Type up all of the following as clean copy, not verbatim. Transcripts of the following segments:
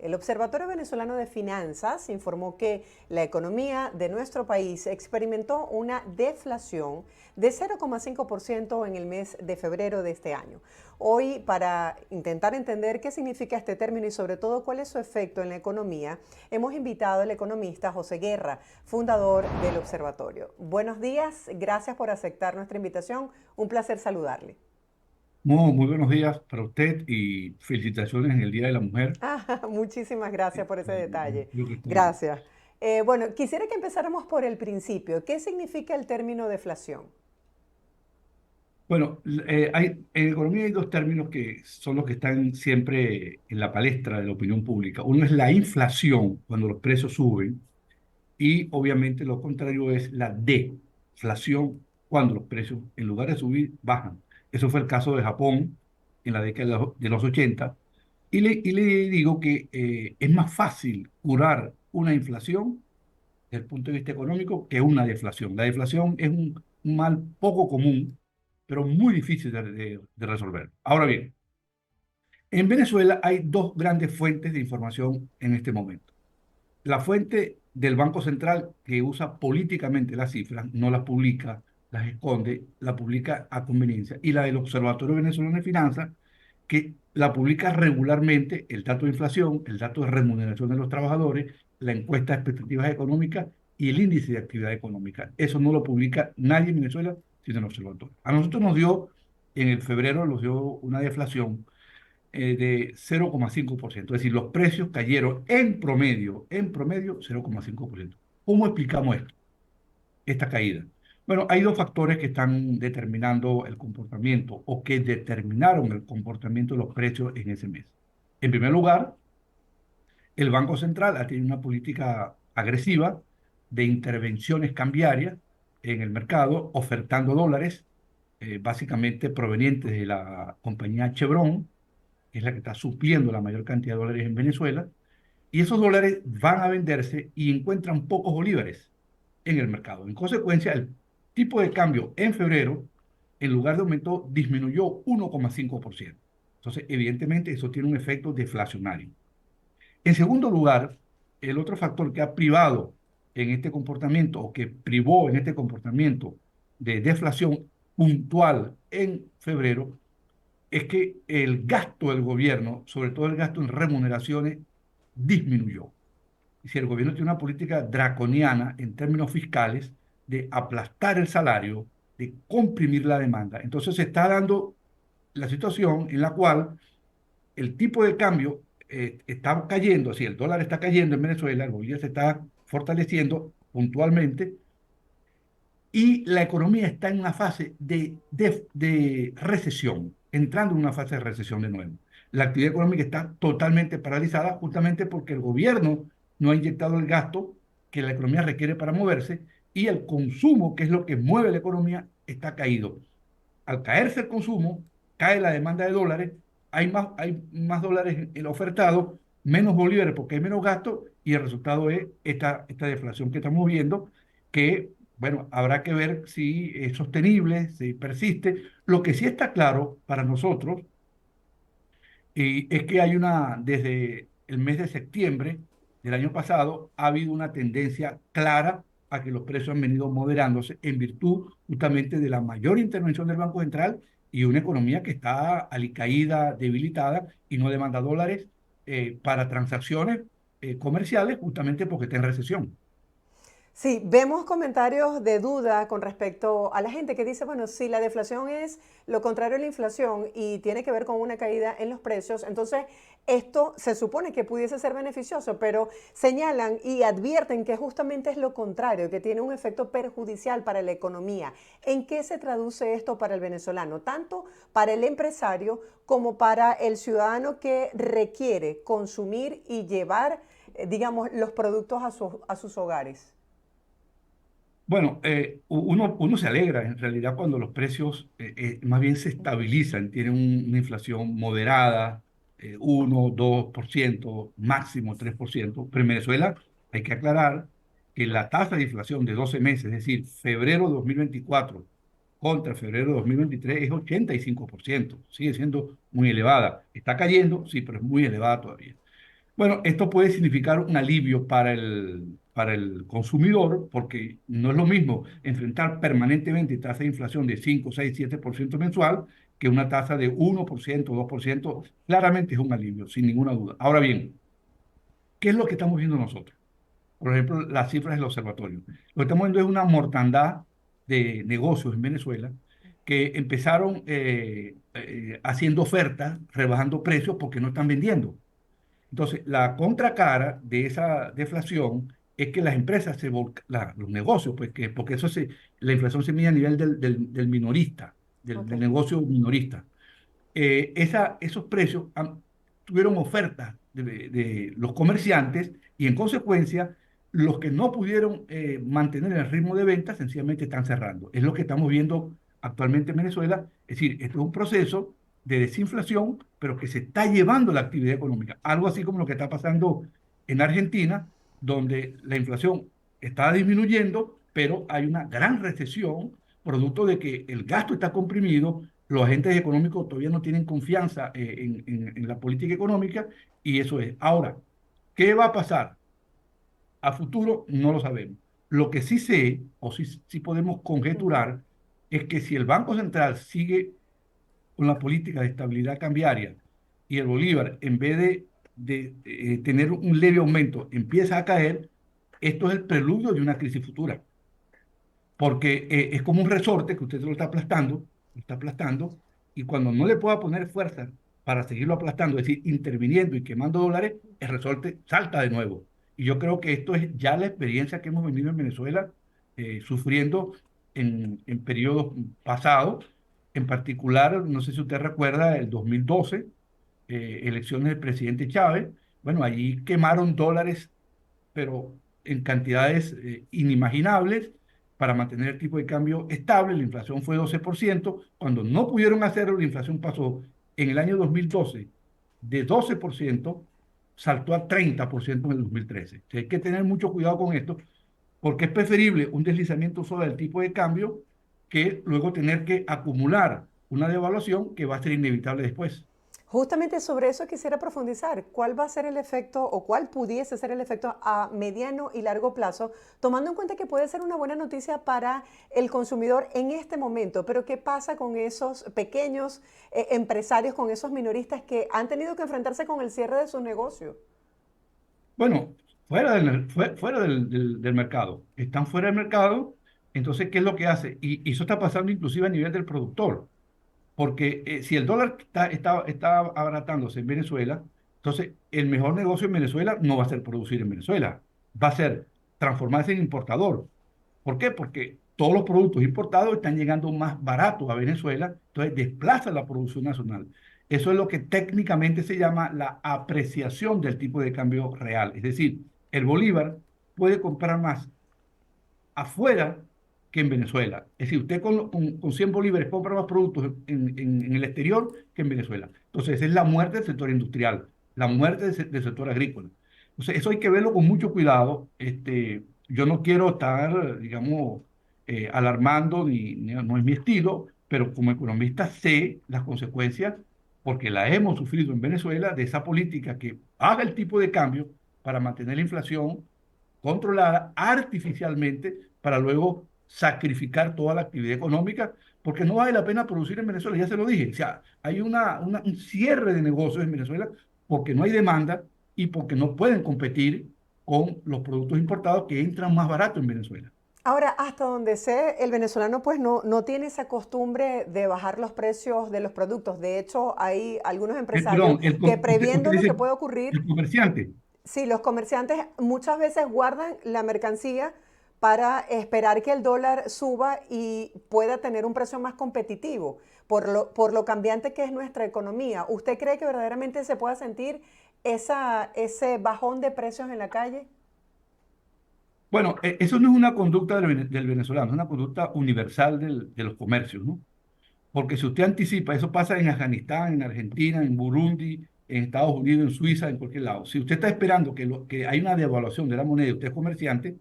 El Observatorio Venezolano de Finanzas informó que la economía de nuestro país experimentó una deflación de 0,5% en el mes de febrero de este año. Hoy, para intentar entender qué significa este término y sobre todo cuál es su efecto en la economía, hemos invitado al economista José Guerra, fundador del observatorio. Buenos días, gracias por aceptar nuestra invitación. Un placer saludarle. Muy buenos días para usted y felicitaciones en el Día de la Mujer. Muchísimas gracias por ese detalle. Creo que estoy- Gracias. Bueno, quisiera que empezáramos por el principio. ¿Qué significa el término deflación? Bueno, en economía hay dos términos que son los que están siempre en la palestra de la opinión pública. Uno es la inflación, cuando los precios suben, y obviamente lo contrario es la deflación, cuando los precios, en lugar de subir, bajan. Eso fue el caso de Japón en la década de los 80. Y le digo que es más fácil curar una inflación desde el punto de vista económico que una deflación. La deflación es un mal poco común, pero muy difícil de resolver. Ahora bien, en Venezuela hay dos grandes fuentes de información en este momento. La fuente del Banco Central, que usa políticamente las cifras, no las publica, las esconde, la publica a conveniencia, y la del Observatorio Venezolano de Finanzas, que la publica regularmente, el dato de inflación, el dato de remuneración de los trabajadores, la encuesta de expectativas económicas y el índice de actividad económica. Eso no lo publica nadie en Venezuela, sino el Observatorio. A nosotros nos dio, en el febrero, nos dio una deflación de 0,5%. Es decir, los precios cayeron en promedio 0,5%. ¿Cómo explicamos esto, esta caída? Bueno, hay dos factores que están determinando el comportamiento o que determinaron el comportamiento de los precios en ese mes. En primer lugar, el Banco Central ha tenido una política agresiva de intervenciones cambiarias en el mercado, ofertando dólares, básicamente provenientes de la compañía Chevron, que es la que está supliendo la mayor cantidad de dólares en Venezuela, y esos dólares van a venderse y encuentran pocos bolívares en el mercado. En consecuencia, el tipo de cambio en febrero, en lugar de aumento, disminuyó 1,5%. Entonces, evidentemente, eso tiene un efecto deflacionario. En segundo lugar, el otro factor que ha privado en este comportamiento o que privó en este comportamiento de deflación puntual en febrero es que el gasto del gobierno, sobre todo el gasto en remuneraciones, disminuyó. Y si el gobierno tiene una política draconiana en términos fiscales de aplastar el salario, de comprimir la demanda, entonces se está dando la situación en la cual el tipo de cambio está cayendo, si el dólar está cayendo en Venezuela, el bolívar se está fortaleciendo puntualmente y la economía está en una fase de recesión, entrando en una fase de recesión de nuevo. La actividad económica está totalmente paralizada justamente porque el gobierno no ha inyectado el gasto que la economía requiere para moverse y el consumo, que es lo que mueve la economía, está caído. Al caerse el consumo, cae la demanda de dólares, hay más dólares en el ofertado, menos bolívares porque hay menos gasto y el resultado es esta deflación que estamos viendo, que, bueno, habrá que ver si es sostenible, si persiste. Lo que sí está claro para nosotros es que desde el mes de septiembre del año pasado, ha habido una tendencia clara a que los precios han venido moderándose en virtud justamente de la mayor intervención del Banco Central y una economía que está alicaída, debilitada y no demanda dólares para transacciones comerciales justamente porque está en recesión. Sí, vemos comentarios de duda con respecto a la gente que dice, bueno, si la deflación es lo contrario a la inflación y tiene que ver con una caída en los precios, entonces esto se supone que pudiese ser beneficioso, pero señalan y advierten que justamente es lo contrario, que tiene un efecto perjudicial para la economía. ¿En qué se traduce esto para el venezolano? Tanto para el empresario como para el ciudadano que requiere consumir y llevar, digamos, los productos a sus hogares. Bueno, uno se alegra en realidad cuando los precios más bien se estabilizan, tienen una inflación moderada, 1, 2%, máximo 3%. Pero en Venezuela hay que aclarar que la tasa de inflación de 12 meses, es decir, febrero de 2024 contra febrero de 2023 es 85%, sigue siendo muy elevada. Está cayendo, sí, pero es muy elevada todavía. Bueno, esto puede significar un alivio para el consumidor, porque no es lo mismo enfrentar permanentemente tasa de inflación de 5, 6, 7% mensual que una tasa de 1%, 2%. Claramente es un alivio, sin ninguna duda. Ahora bien, ¿qué es lo que estamos viendo nosotros? Por ejemplo, las cifras del observatorio. Lo que estamos viendo es una mortandad de negocios en Venezuela que empezaron haciendo ofertas, rebajando precios porque no están vendiendo. Entonces, la contracara de esa deflación es que las empresas los negocios, pues que, porque la inflación se mide a nivel del minorista, Ok. del negocio minorista. Esos precios tuvieron ofertas de los comerciantes y en consecuencia los que no pudieron mantener el ritmo de venta sencillamente están cerrando. Es lo que estamos viendo actualmente en Venezuela. Es decir, esto es un proceso de desinflación, pero que se está llevando la actividad económica. Algo así como lo que está pasando en Argentina, donde la inflación está disminuyendo, pero hay una gran recesión producto de que el gasto está comprimido, los agentes económicos todavía no tienen confianza en la política económica y eso es. Ahora, ¿qué va a pasar? A futuro no lo sabemos. Lo que sí sé, o sí podemos Ujú. conjeturar, es que si el Banco Central sigue con la política de estabilidad cambiaria y el bolívar, en vez de tener un leve aumento, empieza a caer, esto es el preludio de una crisis futura porque es como un resorte que usted lo está aplastando, y cuando no le pueda poner fuerza para seguirlo aplastando, es decir, interviniendo y quemando dólares, el resorte salta de nuevo. Y yo creo que esto es ya la experiencia que hemos venido en Venezuela sufriendo en periodos pasados. En particular, no sé si usted recuerda el 2012, elecciones del presidente Chávez. Bueno, allí quemaron dólares pero en cantidades inimaginables para mantener el tipo de cambio estable. La inflación fue 12%. Cuando no pudieron hacerlo, la inflación pasó en el año 2012 de 12%, saltó a 30% en el 2013. O sea, hay que tener mucho cuidado con esto, porque es preferible un deslizamiento solo del tipo de cambio que luego tener que acumular una devaluación que va a ser inevitable después. Justamente sobre eso quisiera profundizar. ¿Cuál va a ser el efecto o cuál pudiese ser el efecto a mediano y largo plazo, tomando en cuenta que puede ser una buena noticia para el consumidor en este momento? Pero ¿qué pasa con esos pequeños empresarios, con esos minoristas que han tenido que enfrentarse con el cierre de sus negocios? Bueno, fuera del mercado. Están fuera del mercado, entonces, ¿qué es lo que hace? Y eso está pasando inclusive a nivel del productor, porque si el dólar está abaratándose en Venezuela, entonces el mejor negocio en Venezuela no va a ser producir en Venezuela, va a ser transformarse en importador. ¿Por qué? Porque todos los productos importados están llegando más baratos a Venezuela, entonces desplaza la producción nacional. Eso es lo que técnicamente se llama la apreciación del tipo de cambio real. Es decir, el bolívar puede comprar más afuera que en Venezuela. Es decir, usted con 100 bolívares compra más productos en el exterior que en Venezuela. Entonces, esa es la muerte del sector industrial, la muerte del sector agrícola. Entonces, eso hay que verlo con mucho cuidado. Yo no quiero estar, digamos, alarmando, no es mi estilo, pero como economista sé las consecuencias, porque la hemos sufrido en Venezuela, de esa política que haga el tipo de cambio para mantener la inflación controlada artificialmente para luego sacrificar toda la actividad económica, porque no vale la pena producir en Venezuela, ya se lo dije. O sea, hay un cierre de negocios en Venezuela porque no hay demanda y porque no pueden competir con los productos importados que entran más barato en Venezuela. Ahora, hasta donde sé, el venezolano pues no tiene esa costumbre de bajar los precios de los productos. De hecho, hay algunos empresarios Perdón, que usted previendo lo que dice puede ocurrir, el comerciante. sí, los comerciantes muchas veces guardan la mercancía para esperar que el dólar suba y pueda tener un precio más competitivo por lo cambiante que es nuestra economía. ¿Usted cree que verdaderamente se pueda sentir ese bajón de precios en la calle? Bueno, eso no es una conducta del venezolano, es una conducta universal de los comercios, ¿no? Porque si usted anticipa, eso pasa en Afganistán, en Argentina, en Burundi, en Estados Unidos, en Suiza, en cualquier lado. Si usted está esperando que hay una devaluación de la moneda y usted es comerciante,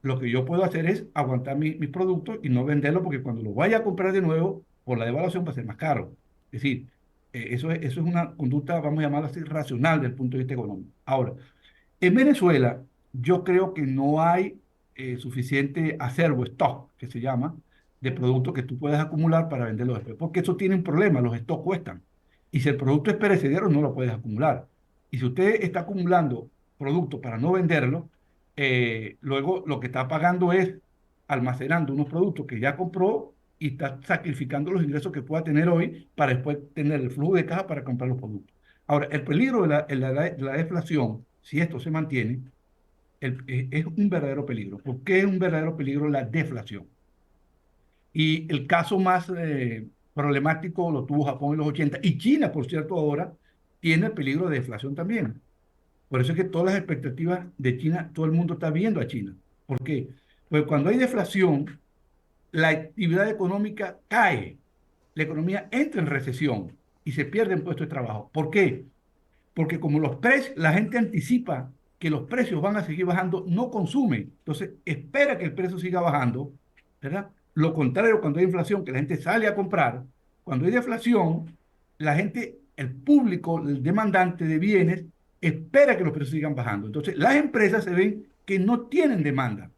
lo que yo puedo hacer es aguantar mis productos y no venderlos porque cuando los vaya a comprar de nuevo, por la devaluación va a ser más caro. Es decir, Eso es una conducta, vamos a llamarlo así, racional desde el punto de vista económico. Ahora, en Venezuela, yo creo que no hay suficiente acervo, stock, que se llama, de productos que tú puedas acumular para venderlos después. Porque eso tiene un problema, los stocks cuestan. Y si el producto es perecedero, no lo puedes acumular. Y si usted está acumulando productos para no venderlo, luego lo que está pagando es almacenando unos productos que ya compró y está sacrificando los ingresos que pueda tener hoy para después tener el flujo de caja para comprar los productos. Ahora, el peligro de la deflación, si esto se mantiene, es un verdadero peligro. ¿Por qué es un verdadero peligro la deflación? Y el caso más problemático lo tuvo Japón en los 80 y China, por cierto, ahora tiene el peligro de deflación también. Por eso es que todas las expectativas de China, todo el mundo está viendo a China. ¿Por qué? Pues cuando hay deflación, la actividad económica cae, la economía entra en recesión y se pierden puestos de trabajo. ¿Por qué? Porque como los precios, la gente anticipa que los precios van a seguir bajando, no consume. Entonces, espera que el precio siga bajando, ¿verdad? Lo contrario, cuando hay inflación, que la gente sale a comprar, cuando hay deflación, la gente, el público, el demandante de bienes, espera que los precios sigan bajando. Entonces, las empresas se ven que no tienen demanda.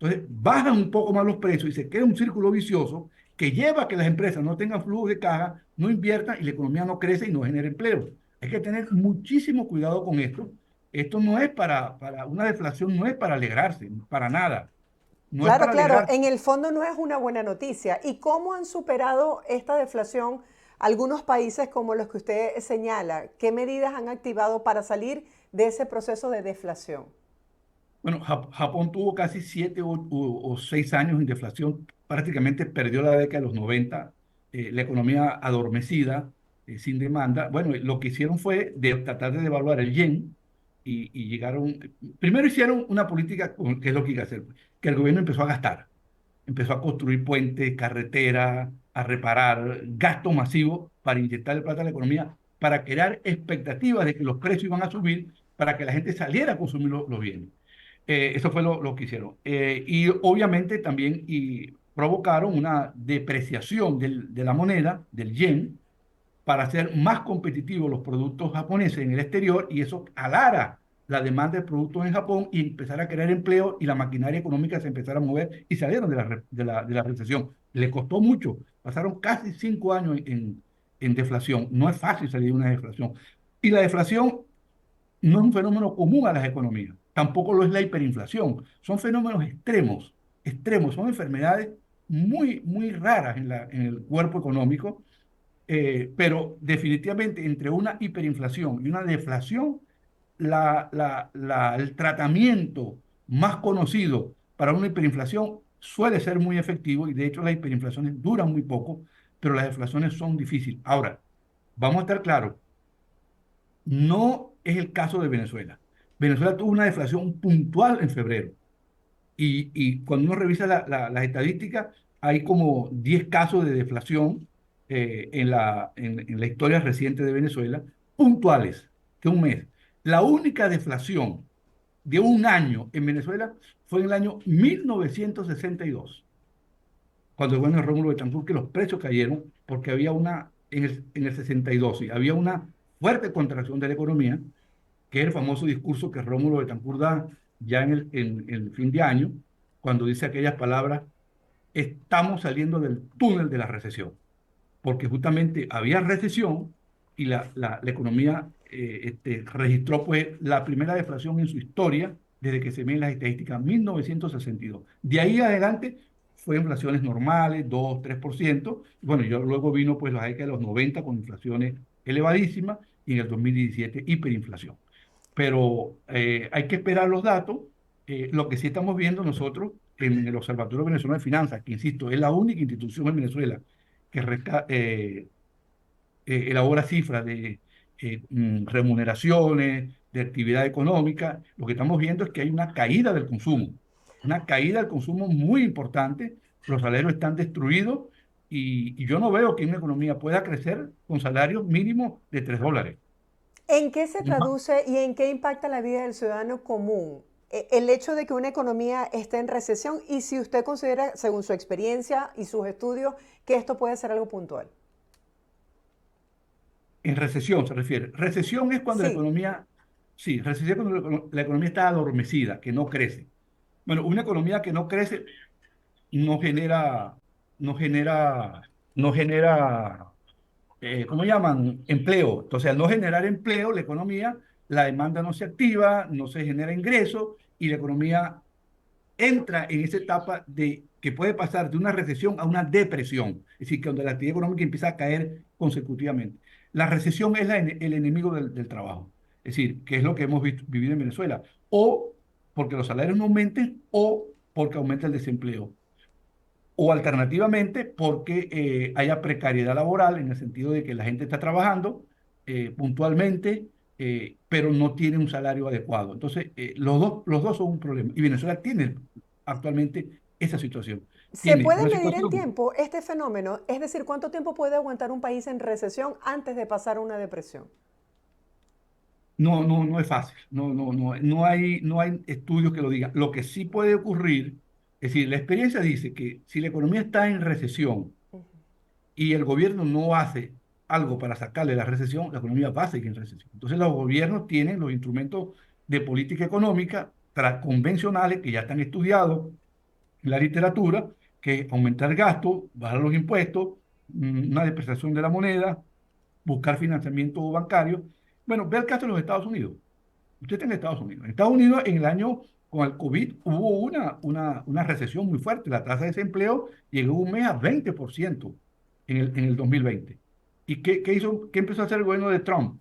Entonces, bajan un poco más los precios y se crea un círculo vicioso que lleva a que las empresas no tengan flujo de caja, no inviertan y la economía no crece y no genera empleo. Hay que tener muchísimo cuidado con esto. Esto no es para una deflación, no es para alegrarse, para nada. No es Claro, para claro, alegrarse. en el fondo no es una buena noticia. ¿Y cómo han superado esta deflación algunos países como los que usted señala? ¿Qué medidas han activado para salir de ese proceso de deflación? Bueno, Japón tuvo casi 7 o 6 años en deflación, prácticamente perdió la década de los 90, la economía adormecida, sin demanda. Bueno, lo que hicieron fue tratar de devaluar el yen y llegaron, primero hicieron una política, que es lo que hay que hacer, que el gobierno empezó a construir puentes, carreteras, a reparar, gasto masivo para inyectarle plata a la economía, para crear expectativas de que los precios iban a subir, para que la gente saliera a consumir los bienes. Eso fue lo que hicieron. Y obviamente también provocaron una depreciación de la moneda, del yen, para hacer más competitivos los productos japoneses en el exterior y eso alara la demanda de productos en Japón y empezar a crear empleo y la maquinaria económica se empezara a mover y salieron de la recesión. Le costó mucho, pasaron casi 5 años en deflación. No es fácil salir de una deflación. Y la deflación no es un fenómeno común a las economías, tampoco lo es la hiperinflación. Son fenómenos extremos, extremos, son enfermedades muy, muy raras en el cuerpo económico, pero definitivamente entre una hiperinflación y una deflación, el tratamiento más conocido para una hiperinflación suele ser muy efectivo y de hecho las hiperinflaciones duran muy poco, pero las deflaciones son difíciles. Ahora, vamos a estar claros, no es el caso de Venezuela. Venezuela tuvo una deflación puntual en febrero y cuando uno revisa las estadísticas, hay como 10 casos de deflación en la historia reciente de Venezuela, puntuales, de un mes. La única deflación de un año en Venezuela fue en el año 1962 cuando el gobierno de Rómulo Betancourt, que los precios cayeron porque había en el 62, sí, había una fuerte contracción de la economía, que es el famoso discurso que Rómulo Betancourt da ya en el fin de año, cuando dice aquellas palabras, estamos saliendo del túnel de la recesión, porque justamente había recesión y la economía registró pues la primera deflación en su historia desde que se ven las estadísticas, 1962. De ahí adelante fue inflaciones normales, 2, 3%. Bueno, yo luego vino pues la década de los 90 con inflaciones elevadísimas y en el 2017 hiperinflación. Pero hay que esperar los datos. Lo que sí estamos viendo nosotros en el Observatorio Venezolano de Finanzas, que insisto, es la única institución en Venezuela que elabora cifras de remuneraciones, de actividad económica, lo que estamos viendo es que hay una caída del consumo muy importante, los salarios están destruidos y yo no veo que una economía pueda crecer con salarios mínimos de $3. ¿En qué se No. traduce y en qué impacta la vida del ciudadano común el hecho de que una economía esté en recesión y si usted considera, según su experiencia y sus estudios, que esto puede ser algo puntual? En recesión se refiere. Recesión es cuando la Sí, economía, sí, recesión es cuando la economía está adormecida, que no crece. Bueno, una economía que no crece no genera, no genera, no genera, ¿cómo llaman? Empleo. Entonces, al no generar empleo, la economía, la demanda no se activa, no se genera ingreso y la economía entra en esa etapa de que puede pasar de una recesión a una depresión, es decir, que donde la actividad económica empieza a caer consecutivamente. La recesión es el enemigo del trabajo, es decir, que es lo que hemos vivido en Venezuela, o porque los salarios no aumenten o porque aumenta el desempleo, o alternativamente porque haya precariedad laboral en el sentido de que la gente está trabajando puntualmente, pero no tiene un salario adecuado. Entonces, los dos son un problema. Y Venezuela tiene actualmente esa situación. ¿se Tiene puede una medir en situación, tiempo este fenómeno? Es decir, ¿cuánto tiempo puede aguantar un país en recesión antes de pasar a una depresión? no es fácil, no hay estudios que lo digan. Lo que sí puede ocurrir, es decir, la experiencia dice que si la economía está en recesión, y el gobierno no hace algo para sacarle la recesión, la economía va a seguir en recesión. Entonces los gobiernos tienen los instrumentos de política económica convencionales que ya están estudiados en la literatura, que es aumentar gasto, bajar los impuestos, una depreciación de la moneda, buscar financiamiento bancario. Bueno, ve el caso de los Estados Unidos. Usted está en Estados Unidos. En Estados Unidos, en el año con el COVID, hubo una recesión muy fuerte. La tasa de desempleo llegó un mes a 20% en el 2020. ¿Y qué empezó a hacer el gobierno de Trump?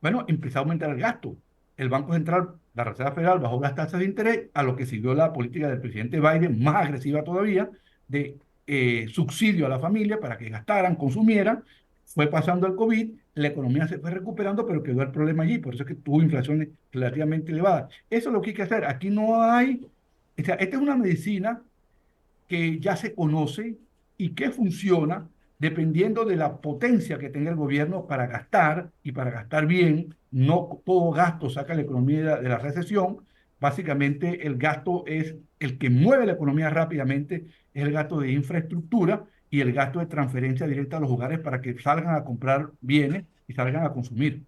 Bueno, empezó a aumentar el gasto. El Banco Central, la Reserva Federal, bajó las tasas de interés, a lo que siguió la política del presidente Biden, más agresiva todavía, de subsidio a la familia para que gastaran, consumieran. Fue pasando el COVID, la economía se fue recuperando, pero quedó el problema allí. Por eso es que tuvo inflación relativamente elevada. Eso es lo que hay que hacer. Aquí no hay, o sea, esta es una medicina que ya se conoce y que funciona dependiendo de la potencia que tenga el gobierno para gastar y para gastar bien. No todo gasto saca la economía de la recesión. Básicamente el gasto es el que mueve la economía rápidamente, es el gasto de infraestructura y el gasto de transferencia directa a los hogares para que salgan a comprar bienes y salgan a consumir.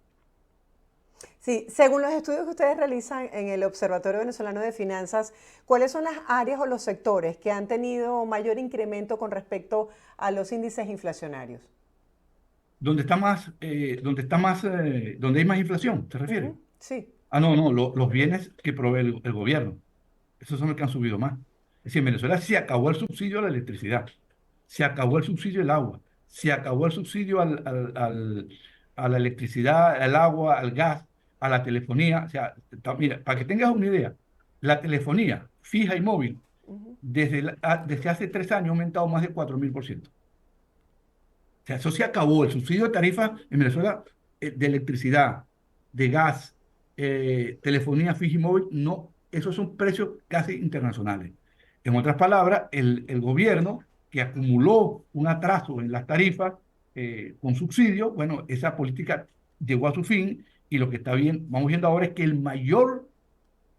Sí, según los estudios que ustedes realizan en el Observatorio Venezolano de Finanzas, ¿cuáles son las áreas o los sectores que han tenido mayor incremento con respecto a los índices inflacionarios? Donde hay más inflación, ¿se refiere? Ujú, sí. No, los bienes que provee el gobierno. Esos son los que han subido más. Es decir, en Venezuela se acabó el subsidio a la electricidad, se acabó el subsidio al agua, se acabó el subsidio a la electricidad, al agua, al gas, a la telefonía. O sea, mira, para que tengas una idea, la telefonía fija y móvil desde hace 3 años ha aumentado más de 4000%. O sea, eso se acabó. El subsidio de tarifa en Venezuela de electricidad, de gas, telefonía fija y móvil, no, esos son precios casi internacionales. En otras palabras, el gobierno que acumuló un atraso en las tarifas con subsidio, bueno, esa política llegó a su fin y lo que está bien, vamos viendo ahora es que el mayor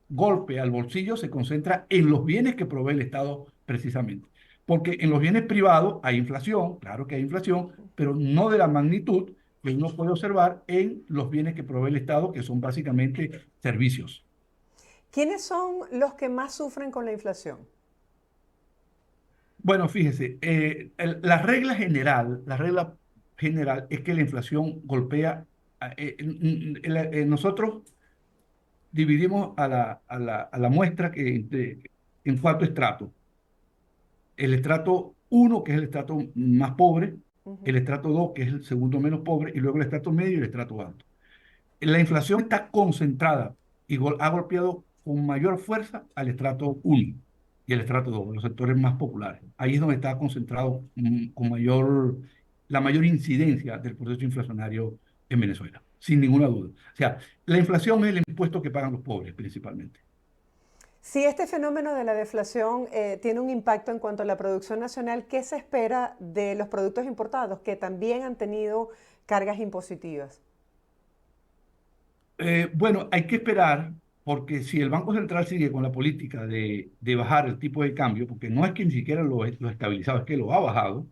golpe al bolsillo se concentra en los bienes que provee el Estado precisamente. Porque en los bienes privados hay inflación, claro que hay inflación, pero no de la magnitud que uno puede observar en los bienes que provee el Estado, que son básicamente servicios. ¿Quiénes son los que más sufren con la inflación? Bueno, fíjese, la regla general es que la inflación golpea, nosotros dividimos a la muestra en 4 estratos. El estrato uno que es el estrato más pobre, el estrato 2 que es el segundo menos pobre, y luego el estrato medio y el estrato alto. La inflación está concentrada y ha golpeado con mayor fuerza al estrato uno y el estrato 2, los sectores más populares. Ahí es donde está concentrado la mayor incidencia del proceso inflacionario en Venezuela, sin ninguna duda. O sea, la inflación es el impuesto que pagan los pobres principalmente. Si este fenómeno de la deflación tiene un impacto en cuanto a la producción nacional, ¿qué se espera de los productos importados que también han tenido cargas impositivas? Bueno, hay que esperar, porque si el Banco Central sigue con la política de bajar el tipo de cambio, porque no es que ni siquiera lo estabilizado, es que lo ha bajado,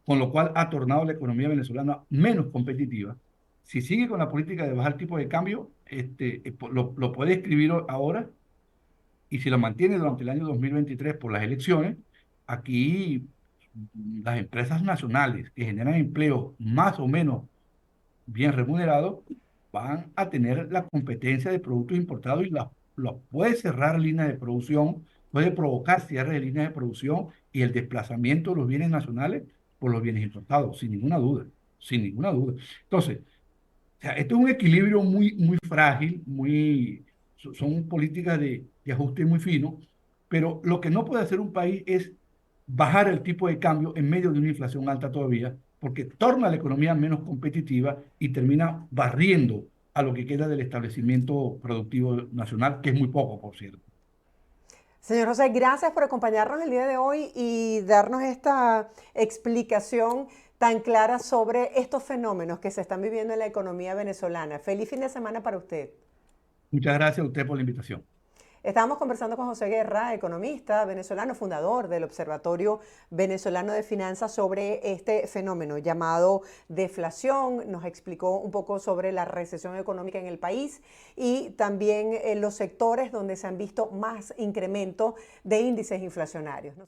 con lo cual ha tornado la economía venezolana menos competitiva. Si sigue con la política de bajar tipo de cambio, lo puede escribir ahora, y si lo mantiene durante el año 2023 por las elecciones, aquí las empresas nacionales que generan empleo más o menos bien remunerados van a tener la competencia de productos importados y los puede cerrar líneas de producción, puede provocar cierre de líneas de producción y el desplazamiento de los bienes nacionales por los bienes importados, sin ninguna duda, sin ninguna duda. Entonces, o sea, esto es un equilibrio muy frágil, son políticas de ajuste muy fino, pero lo que no puede hacer un país es bajar el tipo de cambio en medio de una inflación alta todavía, porque torna la economía menos competitiva y termina barriendo a lo que queda del establecimiento productivo nacional, que es muy poco, por cierto. Señor José, gracias por acompañarnos el día de hoy y darnos esta explicación tan clara sobre estos fenómenos que se están viviendo en la economía venezolana. Feliz fin de semana para usted. Muchas gracias a usted por la invitación. Estábamos conversando con José Guerra, economista venezolano, fundador del Observatorio Venezolano de Finanzas, sobre este fenómeno llamado deflación. Nos explicó un poco sobre la recesión económica en el país y también los sectores donde se han visto más incremento de índices inflacionarios.